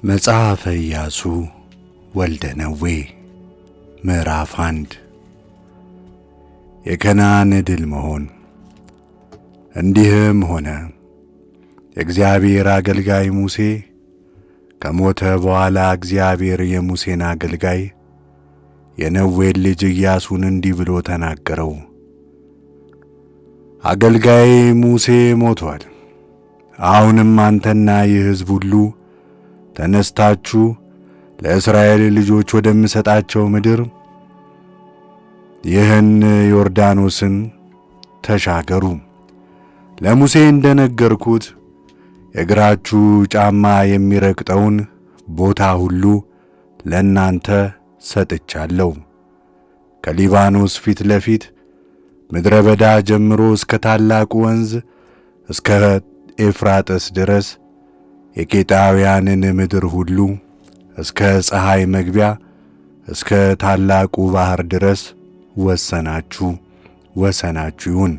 መጽሐፈ ኢያሱ ወልደ ነዌ ምዕራፍ 1 የከነዓን ድል መሆን። እንዲህም ሆነ፣ የእግዚአብሔር አገልጋይ ሙሴ ከሞተ በኋላ እግዚአብሔር የሙሴን አገልጋይ የነዌን ልጅ ኢያሱን እንዲህ ብሎ ተናገረው። አገልጋይ ሙሴ ሞቷል። አሁንም አንተና ይህ ሕዝብ ሁሉ ተነስታችሁ ለእስራኤል ልጆች ወደምሰጣቸው ምድር ይህን ዮርዳኖስን ተሻገሩ። ለሙሴ እንደነገርኩት የእግራችሁ ጫማ የሚረግጠውን ቦታ ሁሉ ለእናንተ ሰጥቻለሁ። ከሊባኖስ ፊት ለፊት ምድረ በዳ ጀምሮ እስከ ታላቁ ወንዝ እስከ ኤፍራጥስ ድረስ የኬጣውያንን ምድር ሁሉ እስከ ፀሐይ መግቢያ እስከ ታላቁ ባሕር ድረስ ወሰናችሁ ይሁን።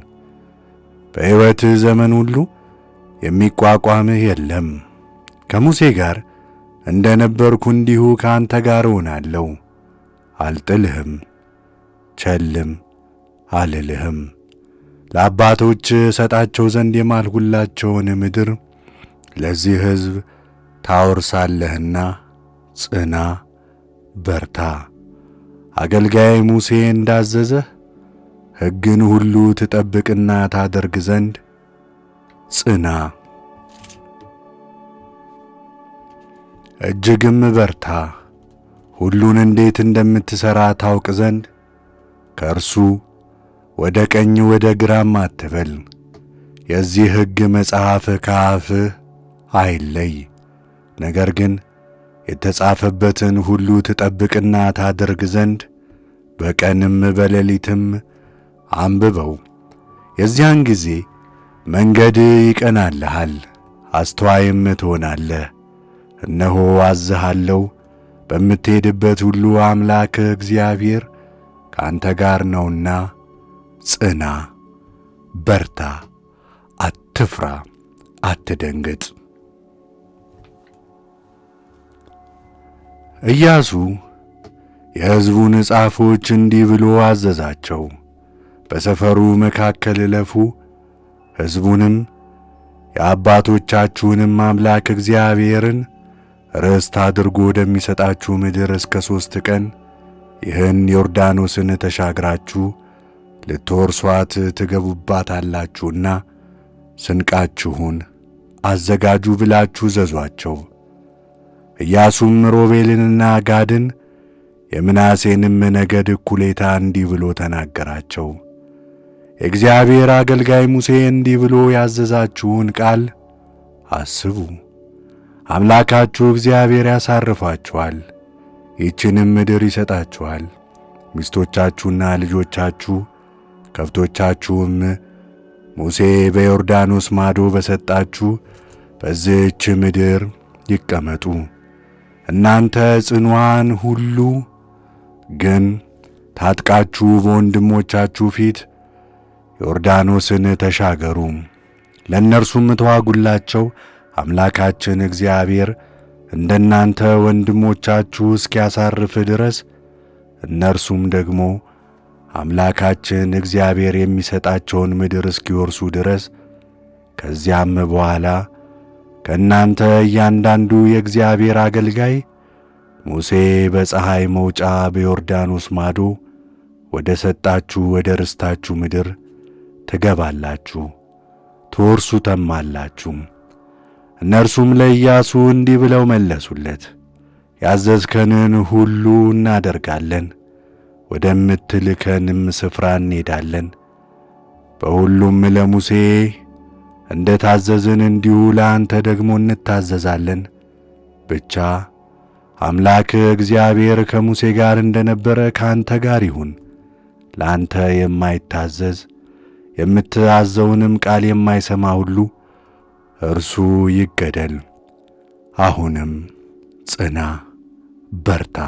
በሕይወትህ ዘመን ሁሉ የሚቋቋምህ የለም። ከሙሴ ጋር እንደ ነበርኩ እንዲሁ ከአንተ ጋር እሆናለሁ። አልጥልህም፣ ቸልም አልልህም። ለአባቶች እሰጣቸው ዘንድ የማልሁላቸውን ምድር ለዚህ ሕዝብ ታወርሳለህና ጽና፣ በርታ። አገልጋይ ሙሴ እንዳዘዘህ ሕግን ሁሉ ትጠብቅና ታደርግ ዘንድ ጽና፣ እጅግም በርታ። ሁሉን እንዴት እንደምትሠራ ታውቅ ዘንድ ከእርሱ ወደ ቀኝ ወደ ግራም አትበል። የዚህ ሕግ መጽሐፍ ከአፍህ አይለይ። ነገር ግን የተጻፈበትን ሁሉ ትጠብቅና ታደርግ ዘንድ በቀንም በሌሊትም አንብበው። የዚያን ጊዜ መንገድ ይቀናልሃል፣ አስተዋይም ትሆናለህ። እነሆ አዝሃለሁ፣ በምትሄድበት ሁሉ አምላክህ እግዚአብሔር ከአንተ ጋር ነውና ጽና፣ በርታ፣ አትፍራ፣ አትደንግጥ። ኢያሱ የሕዝቡን ጻፎች እንዲህ ብሎ አዘዛቸው። በሰፈሩ መካከል እለፉ። ሕዝቡንም የአባቶቻችሁንም አምላክ እግዚአብሔርን ርስት አድርጎ ወደሚሰጣችሁ ምድር እስከ 3 ቀን ይህን ዮርዳኖስን ተሻግራችሁ ልትወርሷት ትገቡባታላችሁና ስንቃችሁን አዘጋጁ ብላችሁ ዘዟቸው። ኢያሱም ሮቤልንና ጋድን የምናሴንም ነገድ እኩሌታ እንዲህ ብሎ ተናገራቸው። የእግዚአብሔር አገልጋይ ሙሴ እንዲህ ብሎ ያዘዛችሁን ቃል አስቡ። አምላካችሁ እግዚአብሔር ያሳርፋችኋል፣ ይህችንም ምድር ይሰጣችኋል። ሚስቶቻችሁና ልጆቻችሁ ከብቶቻችሁም ሙሴ በዮርዳኖስ ማዶ በሰጣችሁ በዚህች ምድር ይቀመጡ። እናንተ ጽኑዓን ሁሉ ግን ታጥቃችሁ በወንድሞቻችሁ ፊት ዮርዳኖስን ተሻገሩ። ለእነርሱም ተዋጉላቸው። አምላካችን እግዚአብሔር እንደናንተ ወንድሞቻችሁ እስኪያሳርፍ ድረስ እነርሱም ደግሞ አምላካችን እግዚአብሔር የሚሰጣቸውን ምድር እስኪወርሱ ድረስ ከዚያም በኋላ ከእናንተ እያንዳንዱ የእግዚአብሔር አገልጋይ ሙሴ በፀሐይ መውጫ በዮርዳኖስ ማዶ ወደ ሰጣችሁ ወደ ርስታችሁ ምድር ትገባላችሁ፣ ትወርሱተማላችሁ። እነርሱም ለኢያሱ እንዲህ ብለው መለሱለት፣ ያዘዝከንን ሁሉ እናደርጋለን፣ ወደምትልከንም ስፍራ እንሄዳለን። በሁሉም ለሙሴ እንደ ታዘዝን እንዲሁ ለአንተ ደግሞ እንታዘዛለን። ብቻ አምላክህ እግዚአብሔር ከሙሴ ጋር እንደነበረ ከአንተ ጋር ይሁን። ለአንተ የማይታዘዝ የምትታዘውንም ቃል የማይሰማ ሁሉ እርሱ ይገደል። አሁንም ጽና፣ በርታ።